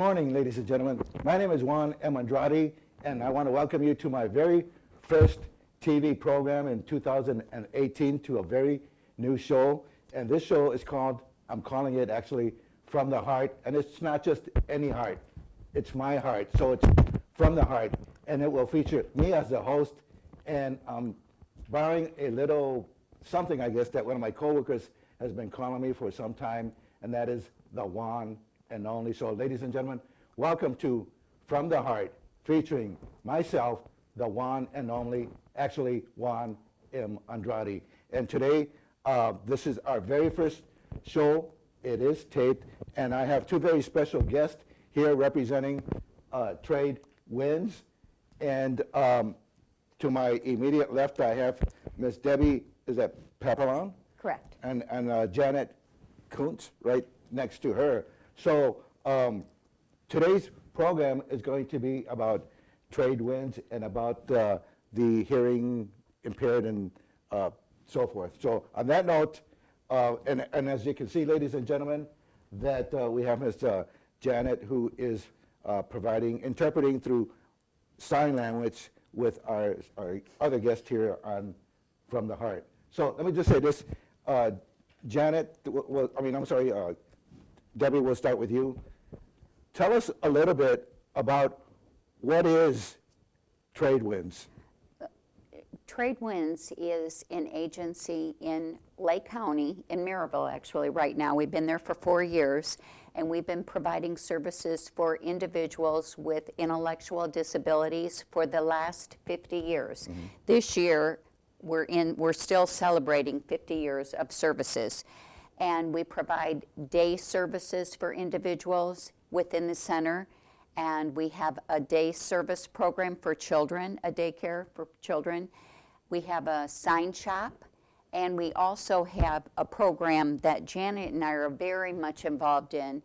morning, ladies and gentlemen. My name is Juan-and-Only, and I want to welcome you to my very first TV program in 2018 to a very new show. And this show is called, I'm calling it actually, From the Heart. And it's not just any heart, it's my heart. So it's From the Heart. And it will feature me as the host, and borrowing a little something, I guess, that one of my coworkers has been calling me for some time, and that is the Juan-and-Only. So, ladies and gentlemen, welcome to From the Heart, featuring myself, the Juan-and-Only, actually Juan M. Andrade. And today, this is our very first show. It is taped, and I have two very special guests here representing Tradewinds. And to my immediate left, I have Miss Debbie, is that Pampalone? Correct. And Janet Koontz right next to her. So today's program is going to be about Tradewinds and about the hearing impaired and so forth. So on that note, and as you can see, ladies and gentlemen, that we have Ms. Janet, who is interpreting through sign language with our other guest here on From the Heart. So let me just say this, Janet, Debbie, we'll start with you. Tell us a little bit about what is Tradewinds. Tradewinds is an agency in Lake County, in Maryville actually right now. We've been there for 4 years, and we've been providing services for individuals with intellectual disabilities for the last 50 years. Mm-hmm. This year, we're still celebrating 50 years of services. And we provide day services for individuals within the center. And we have a day service program for children, a daycare for children. We have a sign shop. And we also have a program that Janet and I are very much involved in,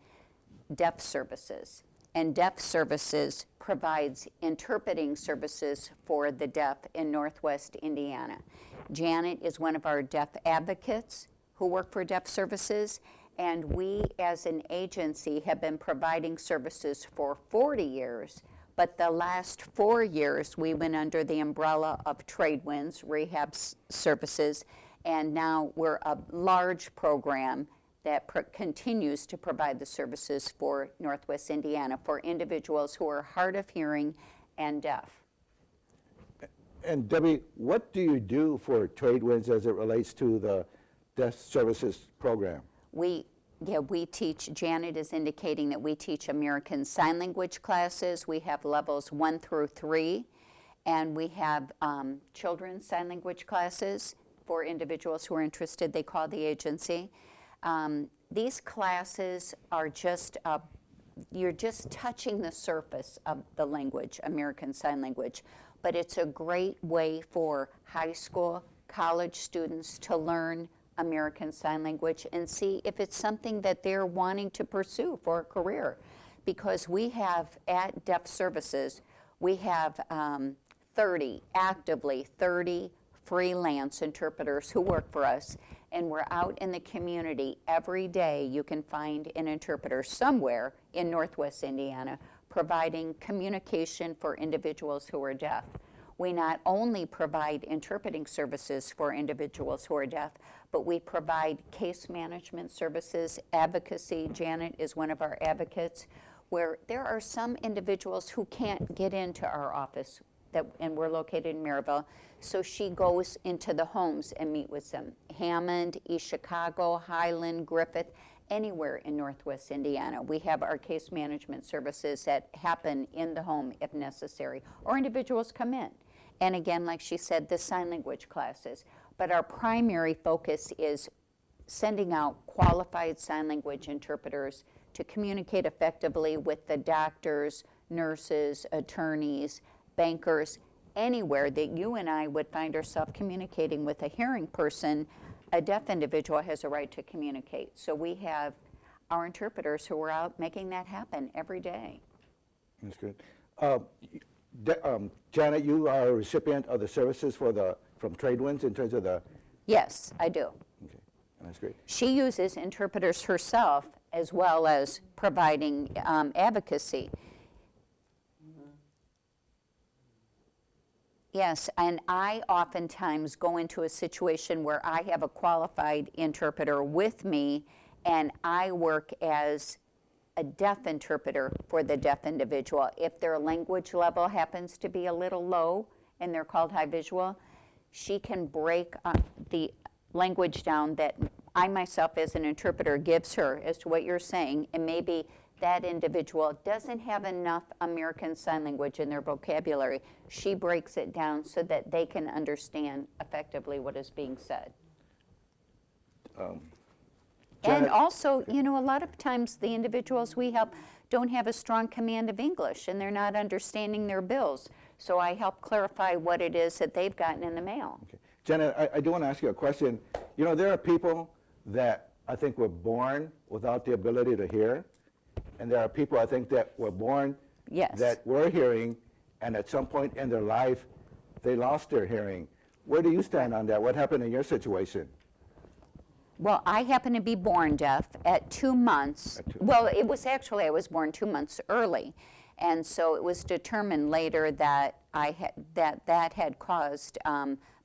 deaf services. And deaf services provides interpreting services for the deaf in Northwest Indiana. Janet is one of our deaf advocates who work for deaf services, and we as an agency have been providing services for 40 years, but the last 4 years we went under the umbrella of Tradewinds rehab services, and now we're a large program that continues to provide the services for Northwest Indiana for individuals who are hard of hearing and deaf. And Debbie, what do you do for Tradewinds as it relates to the deaf services program? We teach, Janet is indicating that we teach American Sign Language classes. We have levels 1 through 3, and we have children's sign language classes for individuals who are interested. They call the agency. These classes are just, you're just touching the surface of the language, American Sign Language, but it's a great way for high school, college students to learn American Sign Language and see if it's something that they're wanting to pursue for a career. Because we have, at Deaf Services, we have actively 30 freelance interpreters who work for us, and we're out in the community every day. You can find an interpreter somewhere in Northwest Indiana providing communication for individuals who are deaf. We not only provide interpreting services for individuals who are deaf, but we provide case management services, advocacy. Janet is one of our advocates, where there are some individuals who can't get into our office, and we're located in Maryville, so she goes into the homes and meet with them. Hammond, East Chicago, Highland, Griffith, anywhere in Northwest Indiana. We have our case management services that happen in the home if necessary, or individuals come in. And again, like she said, the sign language classes. But our primary focus is sending out qualified sign language interpreters to communicate effectively with the doctors, nurses, attorneys, bankers, anywhere that you and I would find ourselves communicating with a hearing person. A deaf individual has a right to communicate. So we have our interpreters who are out making that happen every day. That's good. Janet, you are a recipient of the services from Tradewinds in terms of the... Yes, I do. Okay, that's great. She uses interpreters herself as well as providing advocacy. Yes, and I oftentimes go into a situation where I have a qualified interpreter with me, and I work as a deaf interpreter for the deaf individual. If their language level happens to be a little low and they're called high visual, she can break the language down that I myself as an interpreter gives her as to what you're saying, and maybe that individual doesn't have enough American Sign Language in their vocabulary. She breaks it down so that they can understand effectively what is being said. And also, you know, a lot of times the individuals we help don't have a strong command of English and they're not understanding their bills. So I help clarify what it is that they've gotten in the mail. Okay. Janet, I do want to ask you a question. You know, there are people that I think were born without the ability to hear, and there are people I think that were born that were hearing, and at some point in their life, they lost their hearing. Where do you stand on that? What happened in your situation? Well, I happen to be born deaf at 2 months. Well, it was actually, I was born 2 months early. And so it was determined later that that had caused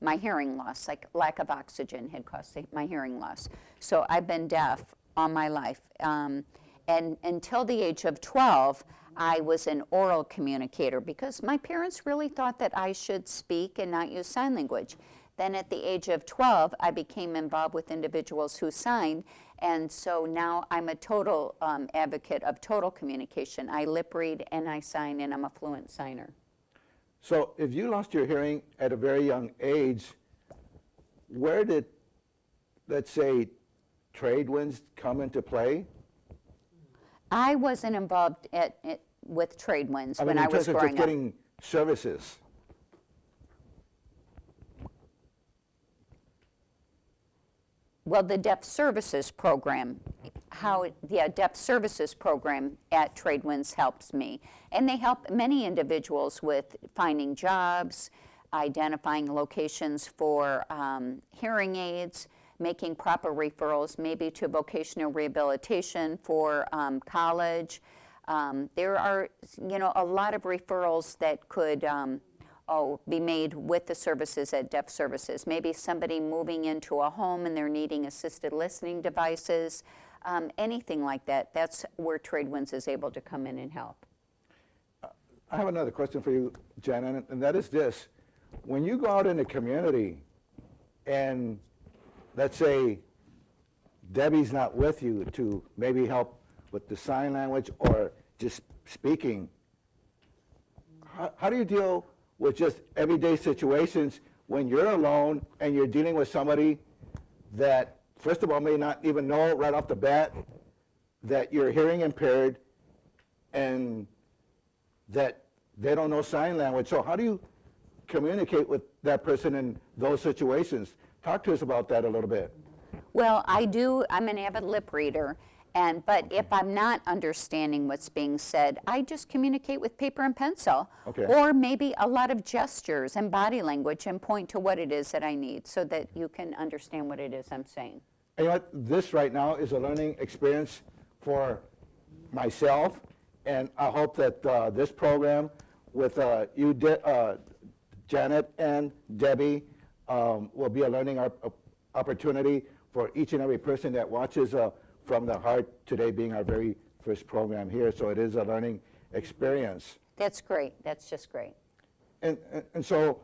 my hearing loss, like lack of oxygen had caused my hearing loss. So I've been deaf all my life. And until the age of 12, I was an oral communicator because my parents really thought that I should speak and not use sign language. Then at the age of 12, I became involved with individuals who signed, and so now I'm a total advocate of total communication. I lip read and I sign, and I'm a fluent signer. So if you lost your hearing at a very young age, where did, let's say, Tradewinds come into play? I wasn't involved with Tradewinds when I was growing up. In terms of getting services. Well, the Deaf Services Program, the Deaf Services Program at Tradewinds helps me. And they help many individuals with finding jobs, identifying locations for hearing aids, making proper referrals, maybe to vocational rehabilitation for college. There are, you know, a lot of referrals that could be made with the services at Deaf Services. Maybe somebody moving into a home and they're needing assisted listening devices, anything like that. That's where Tradewinds is able to come in and help. I have another question for you, Janet, and that is this. When you go out in the community and let's say Debbie's not with you to maybe help with the sign language or just speaking, how do you deal with just everyday situations when you're alone and you're dealing with somebody that, first of all, may not even know right off the bat that you're hearing impaired and that they don't know sign language? So how do you communicate with that person in those situations? Talk to us about that a little bit. Well, I'm an avid lip reader, but if I'm not understanding what's being said, I just communicate with paper and pencil, or maybe a lot of gestures and body language and point to what it is that I need so that you can understand what it is I'm saying. And you know what? This right now is a learning experience for myself, and I hope that this program with you, Janet and Debbie, will be a learning opportunity for each and every person that watches From the Heart, today being our very first program here. So it is a learning experience. That's great. That's just great. And so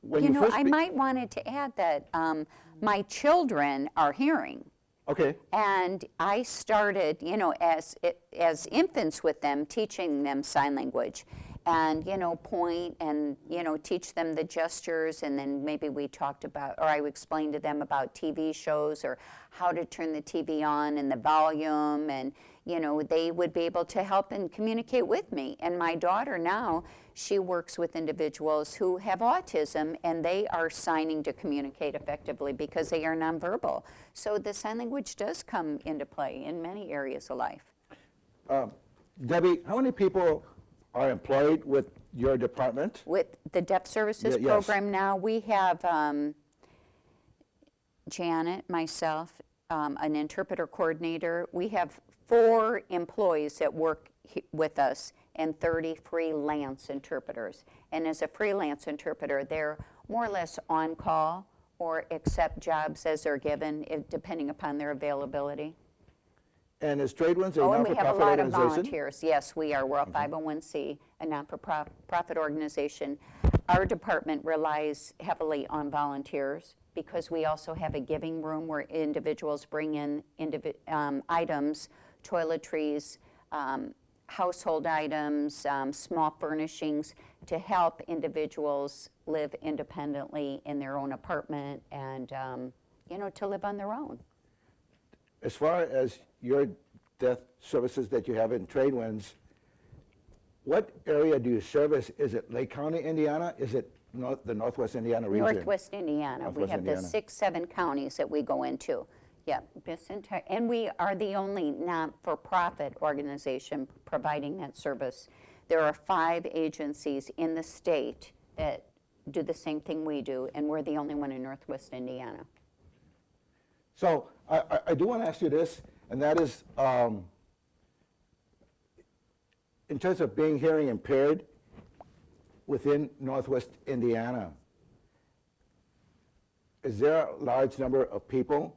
when you know, I might wanted to add that my children are hearing. Okay. And I started, you know, as infants with them, teaching them sign language. And, you know, point and, you know, teach them the gestures, and then maybe we talked about, or I would explain to them about TV shows or how to turn the TV on and the volume, and, you know, they would be able to help and communicate with me. And my daughter now, she works with individuals who have autism, and they are signing to communicate effectively because they are nonverbal. So the sign language does come into play in many areas of life. Debbie, how many people are employed with your department? With the Deaf Services Program now, we have Janet, myself, an interpreter coordinator. We have 4 employees that work with us and 30 freelance interpreters. And as a freelance interpreter, they're more or less on call or accept jobs as they're given, depending upon their availability. And is Tradewinds a Oh, and we non-for-profit have a lot of organization? volunteers. Yes, we are. We're a 501c, a non-for-profit organization. Our department relies heavily on volunteers because we also have a giving room where individuals bring in items, toiletries, household items, small furnishings to help individuals live independently in their own apartment and, to live on their own. As far as your death services that you have in Tradewinds, what area do you service? Is it Lake County, Indiana? Is it the Northwest Indiana region? Northwest Indiana. Northwest We have Indiana. the 6, 7 counties that we go into. Yeah, and we are the only not-for-profit organization providing that service. There are 5 agencies in the state that do the same thing we do, and we're the only one in Northwest Indiana. So I do want to ask you this, and that is, in terms of being hearing impaired within Northwest Indiana, is there a large number of people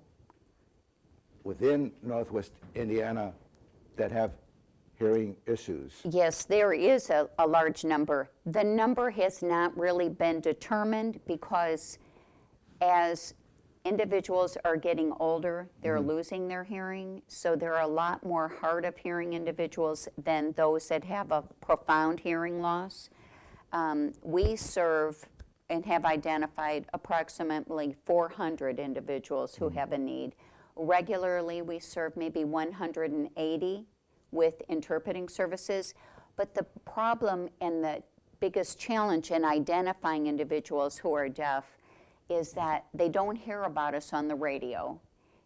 within Northwest Indiana that have hearing issues? Yes, there is a large number. The number has not really been determined because as individuals are getting older, they're losing their hearing, so there are a lot more hard of hearing individuals than those that have a profound hearing loss. We serve and have identified approximately 400 individuals who have a need. Regularly, we serve maybe 180 with interpreting services, but the problem and the biggest challenge in identifying individuals who are deaf is that they don't hear about us on the radio.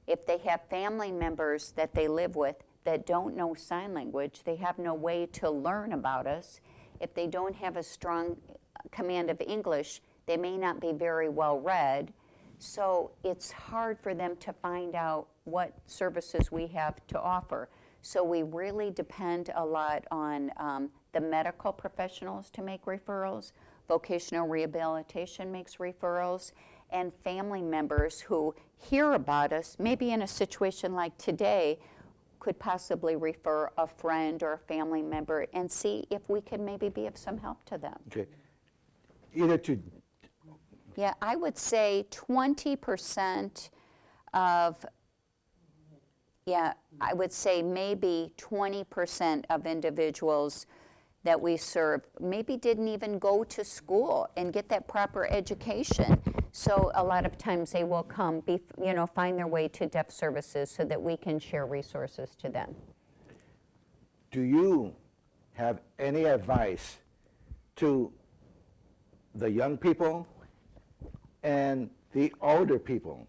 If they have family members that they live with that don't know sign language, they have no way to learn about us. If they don't have a strong command of English, they may not be very well read. So it's hard for them to find out what services we have to offer. So we really depend a lot on the medical professionals to make referrals. Vocational rehabilitation makes referrals, and family members who hear about us, maybe in a situation like today, could possibly refer a friend or a family member and see if we can maybe be of some help to them. Okay. Either to... Yeah, I would say 20% of, I would say maybe 20% of individuals that we serve maybe didn't even go to school and get that proper education. So a lot of times they will come, find their way to deaf services so that we can share resources to them. Do you have any advice to the young people and the older people,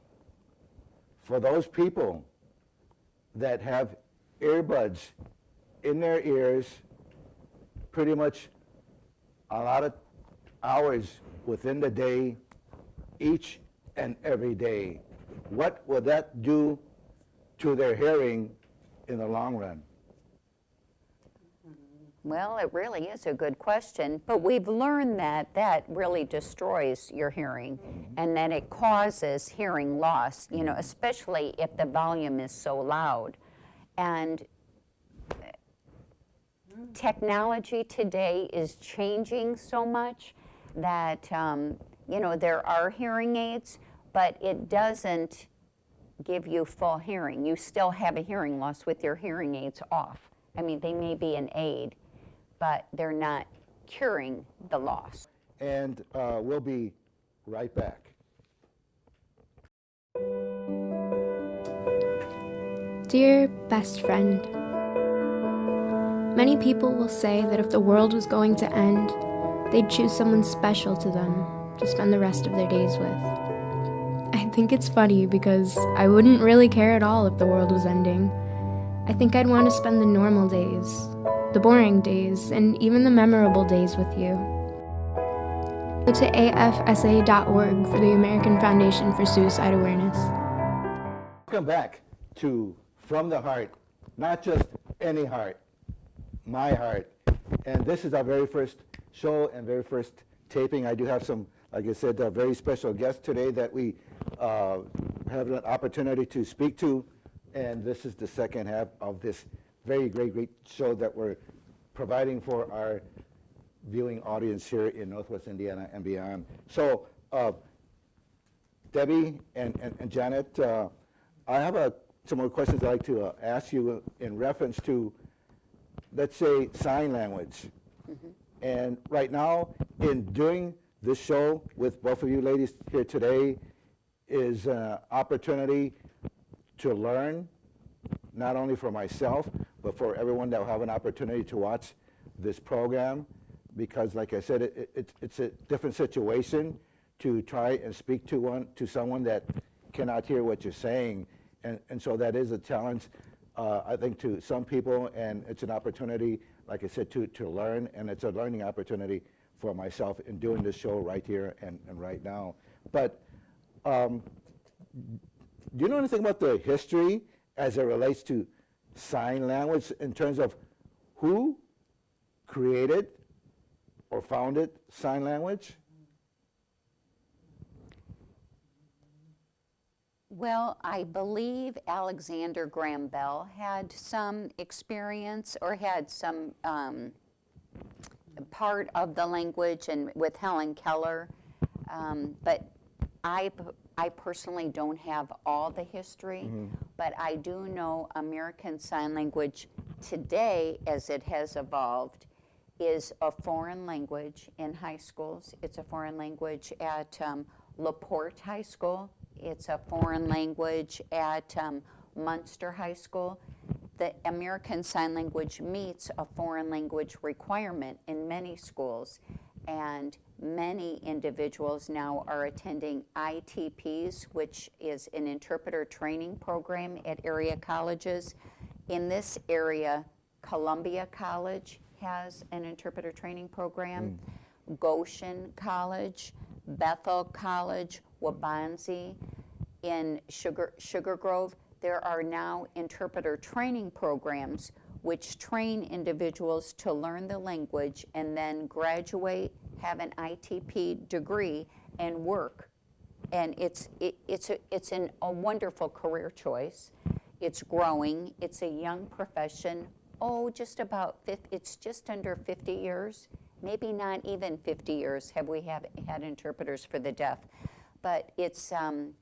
for those people that have earbuds in their ears pretty much a lot of hours within the day, each and every day? What will that do to their hearing in the long run? Well, it really is a good question, but we've learned that that really destroys your hearing and that it causes hearing loss, especially if the volume is so loud. And technology today is changing so much that, there are hearing aids, but it doesn't give you full hearing. You still have a hearing loss with your hearing aids off. I mean, they may be an aid, but they're not curing the loss. And we'll be right back. Dear best friend, many people will say that if the world was going to end, they'd choose someone special to them to spend the rest of their days with. I think it's funny because I wouldn't really care at all if the world was ending. I think I'd want to spend the normal days, the boring days, and even the memorable days with you. Go to afsa.org for the American Foundation for Suicide Awareness. Welcome back. from the heart, not just any heart, my heart. And this is our very first show and very first taping. I do have some, like I said, very special guests today that we have an opportunity to speak to. And this is the second half of this very great show that we're providing for our viewing audience here in Northwest Indiana and beyond. So, Debbie and Janet, I have some more questions I'd like to ask you in reference to, let's say, sign language. Mm-hmm. And right now, in doing this show with both of you ladies here today, is an opportunity to learn, not only for myself, but for everyone that will have an opportunity to watch this program, because like I said, it's a different situation to try and speak to someone that cannot hear what you're saying. And so that is a challenge, I think, to some people, and it's an opportunity, like I said, to learn, and it's a learning opportunity for myself in doing this show right here and right now. But do you know anything about the history as it relates to sign language in terms of who created or founded sign language? Well, I believe Alexander Graham Bell had some experience or had some part of the language, and with Helen Keller, but I personally don't have all the history, but I do know American Sign Language today, as it has evolved, is a foreign language in high schools. It's a foreign language at LaPorte High School. It's a foreign language at Munster High School. The American Sign Language meets a foreign language requirement in many schools, and many individuals now are attending ITPs, which is an interpreter training program at area colleges. In this area, Columbia College has an interpreter training program, Goshen College, Bethel College, Wabanzi. In Sugar Grove, there are now interpreter training programs which train individuals to learn the language and then graduate, have an ITP degree, and work. And it's a wonderful career choice. It's growing. It's a young profession. It's just under 50 years, maybe not even 50 years have we had interpreters for the deaf. But it's a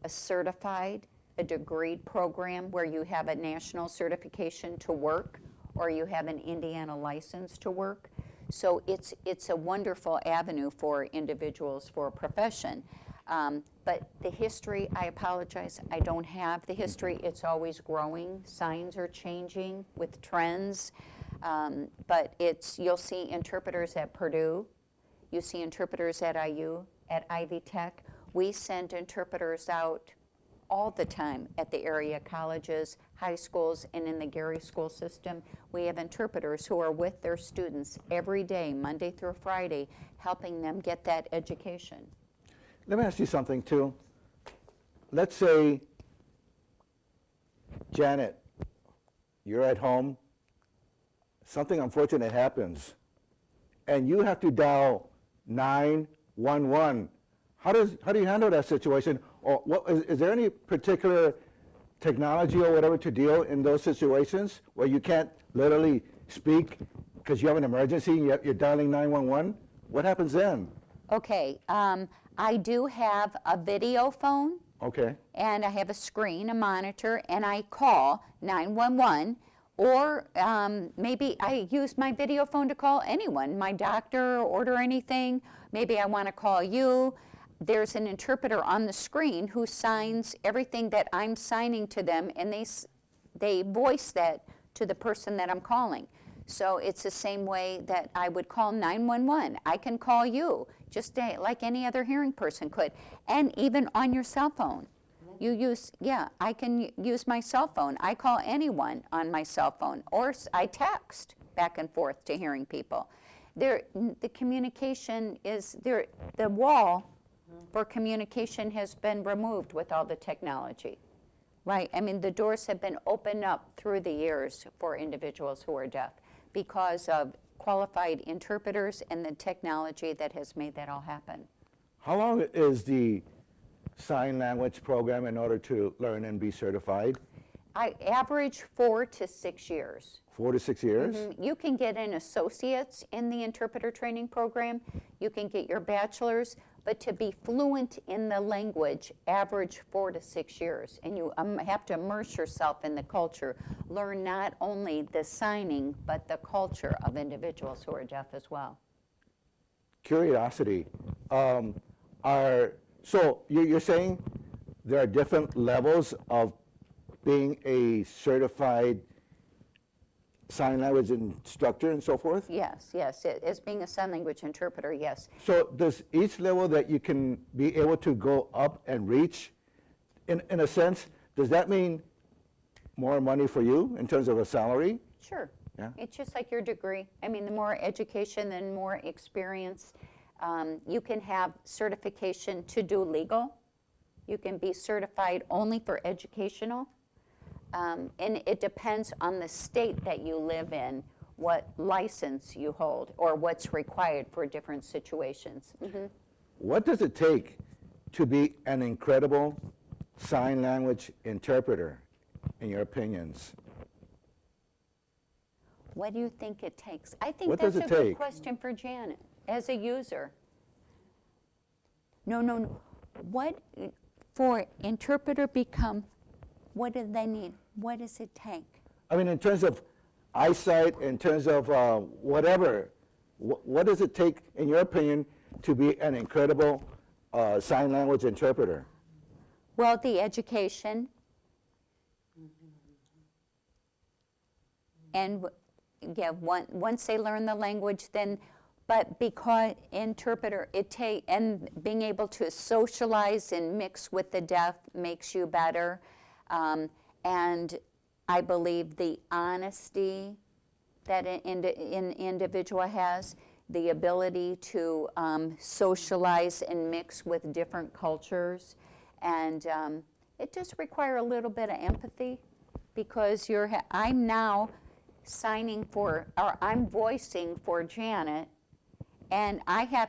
certified, a degreed program where you have a national certification to work, or you have an Indiana license to work. So it's a wonderful avenue for individuals for a profession. But the history, I apologize, I don't have the history. It's always growing. Signs are changing with trends. But you'll see interpreters at Purdue. You see interpreters at IU, at Ivy Tech. We send interpreters out all the time at the area colleges, high schools, and in the Gary school system. We have interpreters who are with their students every day, Monday through Friday, helping them get that education. Let me ask you something, too. Let's say, Janet, you're at home, something unfortunate happens, and you have to dial 911. How do you handle that situation? Or is there any particular technology or whatever to deal in those situations where you can't literally speak because you have an emergency and you're dialing 911? What happens then? Okay, I do have a video phone. Okay. And I have a screen, a monitor, and I call 911. Or maybe I use my video phone to call anyone, my doctor, order anything. Maybe I want to call you. There's an interpreter on the screen who signs everything that I'm signing to them, and they voice that to the person that I'm calling. So it's the same way that I would call 911. I can call you, just like any other hearing person could, and even on your cell phone. I can use my cell phone. I call anyone on my cell phone, or I text back and forth to hearing people. The communication is there. The wall for communication has been removed with all the technology. Right. I mean, the doors have been opened up through the years for individuals who are deaf because of qualified interpreters and the technology that has made that all happen. How long is the sign language program in order to learn and be certified? I average 4 to 6 years. 4 to 6 years? You can get an associate's in the interpreter training program. You can get your bachelor's, but to be fluent in the language, average 4 to 6 years. And you have to immerse yourself in the culture. Learn not only the signing, but the culture of individuals who are deaf as well. Curiosity. So you're saying there are different levels of being a certified sign language instructor and so forth? Yes, yes. As being a sign language interpreter, yes. So does each level that you can be able to go up and reach, in a sense, does that mean more money for you in terms of a salary? Sure. Yeah. It's just like your degree. I mean, the more education, the more experience. You can have certification to do legal. You can be certified only for educational. And it depends on the state that you live in, what license you hold, or what's required for different situations. What does it take to be an incredible sign language interpreter, in your opinions? What do you think it takes? I think What that's does a it good take? question for Janet, as a user. No. What, for interpreter become, what do they need? What does it take? I mean, in terms of eyesight, in terms of whatever, what does it take, in your opinion, to be an incredible sign language interpreter? Well, the education. And yeah, once they learn the language, then, but because interpreter, and being able to socialize and mix with the deaf makes you better. And I believe the honesty that an individual has, the ability to socialize and mix with different cultures, and it does require a little bit of empathy, because I'm now signing for, or I'm voicing for Janet, and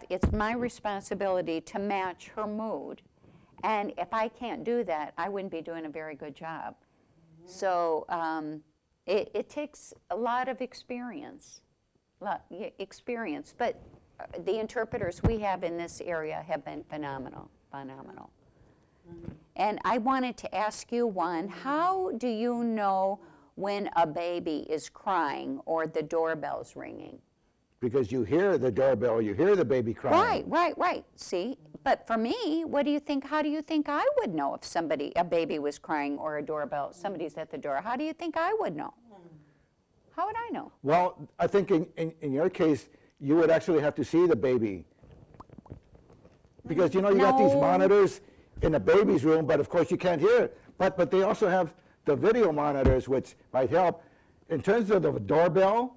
it's my responsibility to match her mood. And if I can't do that, I wouldn't be doing a very good job. So it takes a lot of experience, but the interpreters we have in this area have been phenomenal. And I wanted to ask you one, how do you know when a baby is crying or the doorbell's ringing? Because you hear the doorbell, you hear the baby crying. Right. See, but for me, what do you think? How do you think I would know if a baby was crying or a doorbell, somebody's at the door? How do you think I would know? How would I know? Well, I think in your case, you would actually have to see the baby. Because, you got these monitors in the baby's room, but of course you can't hear it. But they also have the video monitors, which might help. In terms of the doorbell,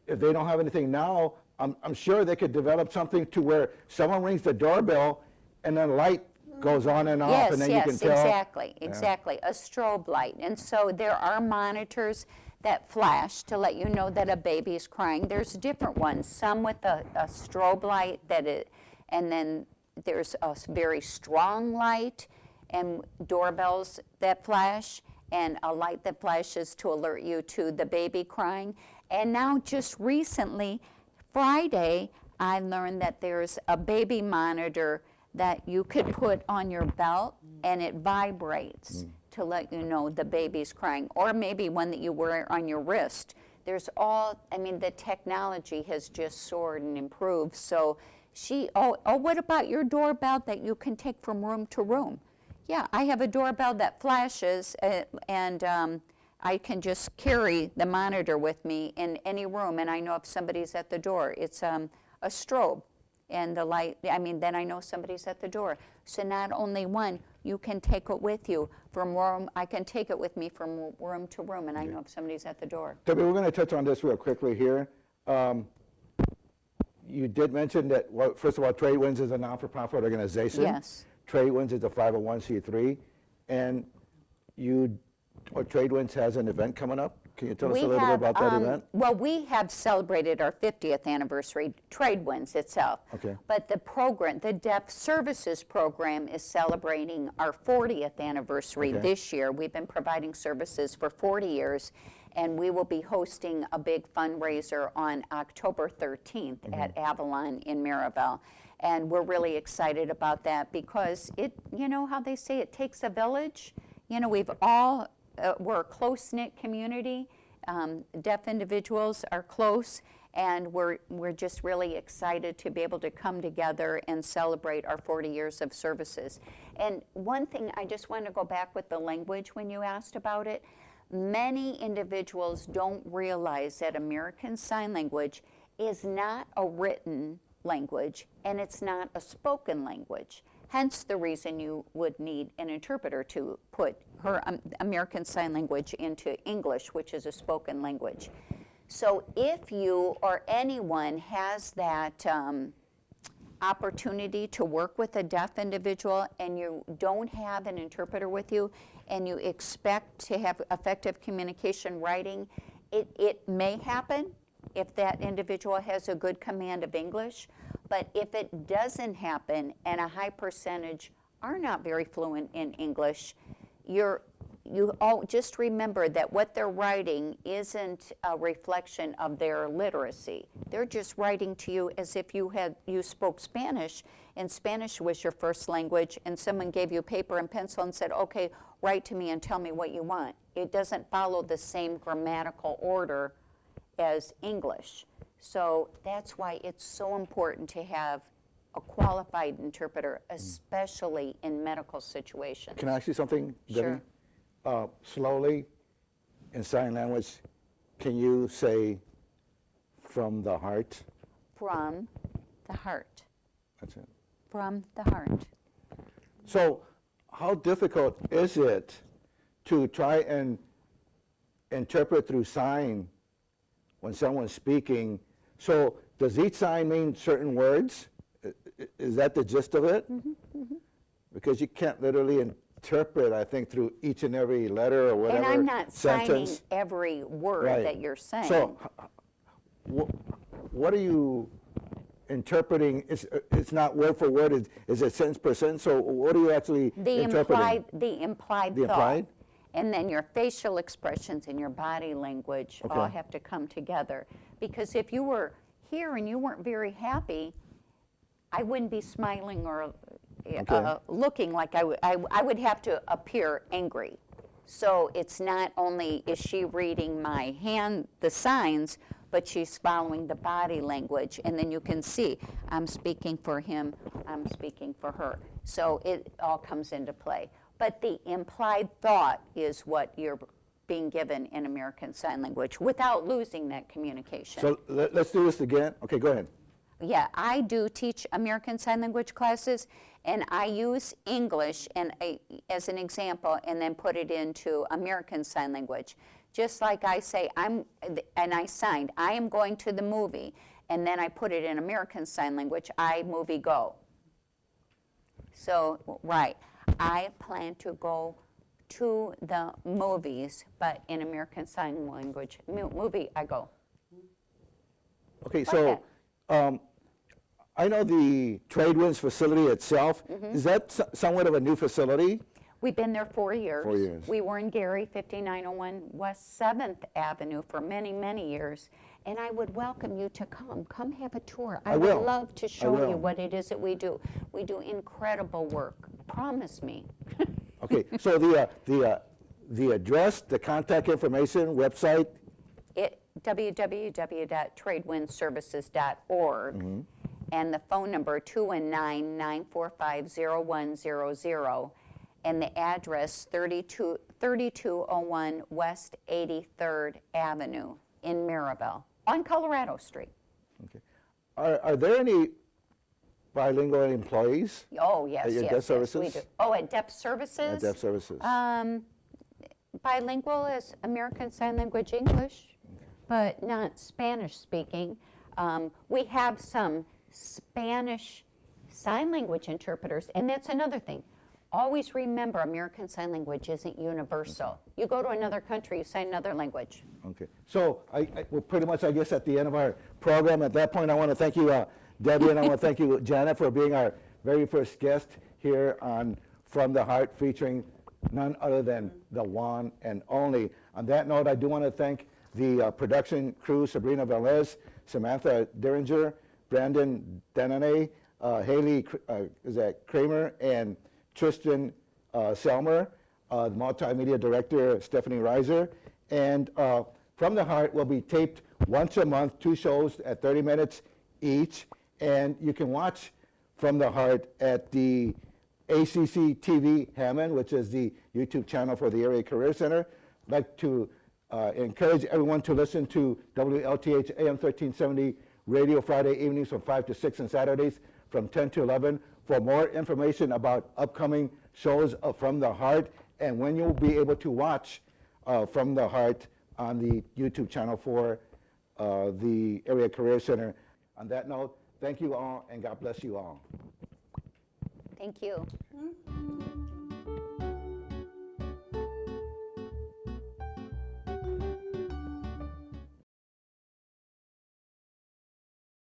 if they don't have anything now, I'm sure they could develop something to where someone rings the doorbell and then light goes on and off, and then you can tell. Exactly. A strobe light. And so there are monitors that flash to let you know that a baby is crying. There's different ones, some with a strobe light and then there's a very strong light and doorbells that flash, and a light that flashes to alert you to the baby crying. And now just recently, Friday, I learned that there's a baby monitor that you could put on your belt and it vibrates to let you know the baby's crying, or maybe one that you wear on your wrist. The technology has just soared and improved. So what about your doorbell that you can take from room to room? Yeah, I have a doorbell that flashes and I can just carry the monitor with me in any room, and I know if somebody's at the door. It's a strobe, and the light, then I know somebody's at the door. So not only one, you can take it with you from room. I can take it with me from room to room, and I know if somebody's at the door. Debbie, we're going to touch on this real quickly here. You did mention that, first of all, Tradewinds is a non-for-profit organization. Yes. Tradewinds is a 501c3, and you or Tradewinds has an event coming up. Can you tell us a little bit about that event? Well, we have celebrated our 50th anniversary, Tradewinds itself. Okay. But the program, the Deaf Services Program, is celebrating our 40th anniversary Okay. this year. We've been providing services for 40 years, and we will be hosting a big fundraiser on October 13th at Avalon in Maryville. And we're really excited about that because it, you know how they say it takes a village? You know, we've all, we're a close-knit community. Deaf individuals are close, and we're just really excited to be able to come together and celebrate our 40 years of services. And one thing, I just want to go back with the language when you asked about it. Many individuals don't realize that American Sign Language is not a written language, and it's not a spoken language. Hence the reason you would need an interpreter to put her American Sign Language into English, which is a spoken language. So if you or anyone has that opportunity to work with a deaf individual and you don't have an interpreter with you and you expect to have effective communication writing, it may happen if that individual has a good command of English. But if it doesn't happen and a high percentage are not very fluent in English, you all just remember that what they're writing isn't a reflection of their literacy. They're just writing to you as if you spoke Spanish, and Spanish was your first language, and someone gave you paper and pencil and said, okay, write to me and tell me what you want. It doesn't follow the same grammatical order as English. So that's why it's so important to have a qualified interpreter, especially in medical situations. Can I ask you something, Debbie? Sure. Slowly, in sign language, can you say from the heart? From the heart. That's it. From the heart. So how difficult is it to try and interpret through sign when someone's speaking? So does each sign mean certain words? Is that the gist of it? Because you can't literally interpret, I think, through each and every letter or whatever And I'm not sentence. signing every word Right. that you're saying. So what are you interpreting? It's not word for word. Is it sentence per sentence? So what are you actually interpreting? The implied The thought. implied? And then your facial expressions and your body language all Okay. have to come together. Because if you were here and you weren't very happy, I wouldn't be smiling or looking like I would have to appear angry. So it's not only is she reading my hand, the signs, but she's following the body language. And then you can see, I'm speaking for him, I'm speaking for her. So it all comes into play. But the implied thought is what you're being given in American Sign Language without losing that communication. So let's do this again. Okay, go ahead. Yeah, I do teach American Sign Language classes, and I use English as an example and then put it into American Sign Language. Just like I say, and I signed, I am going to the movie, and then I put it in American Sign Language, I movie go. So, right, I plan to go to the movies, but in American Sign Language, movie, I go. Okay, Like so I know the Tradewinds facility itself. Is that somewhat of a new facility? We've been there 4 years. 4 years. We were in Gary, 5901 West 7th Avenue for many, many years. And I would welcome you to come. Come have a tour. I would will. love to I show will. you what it is that we do. We do incredible work. Promise me. Okay, so the address, the contact information, website. www.tradewindservices.org. And the phone number 219-945-0100. And the address 3201 West 83rd Avenue in Maryville on Colorado Street. Okay. Are there any bilingual employees? Oh, yes, At your yes, Deaf yes, Services? we do. Oh, at Deaf Services? At Deaf Services. Bilingual is American Sign Language English, but not Spanish speaking. We have some Spanish Sign Language interpreters, and that's another thing. always remember American Sign Language isn't universal. You go to another country, you sign another language. Okay. So we're pretty much, I guess, at the end of our program. At that point, I want to thank you, Debbie, and I want to thank you, Janet, for being our very first guest here on From the Heart, featuring none other than the Juan-and-Only. On that note, I do want to thank the production crew, Sabrina Velez, Samantha Derringer, Brandon Danane, Haley Kramer, and Tristan Selmer, the multimedia director, Stephanie Reiser. And From the Heart will be taped once a month, 2 shows at 30 minutes each. And you can watch From the Heart at the ACC TV Hammond, which is the YouTube channel for the Area Career Center. I'd like to encourage everyone to listen to WLTH AM 1370 radio Friday evenings from 5 to 6 and Saturdays from 10 to 11 for more information about upcoming shows of From the Heart and when you'll be able to watch From the Heart on the YouTube channel for the Area Career Center. On that note, thank you all and God bless you all. Thank you.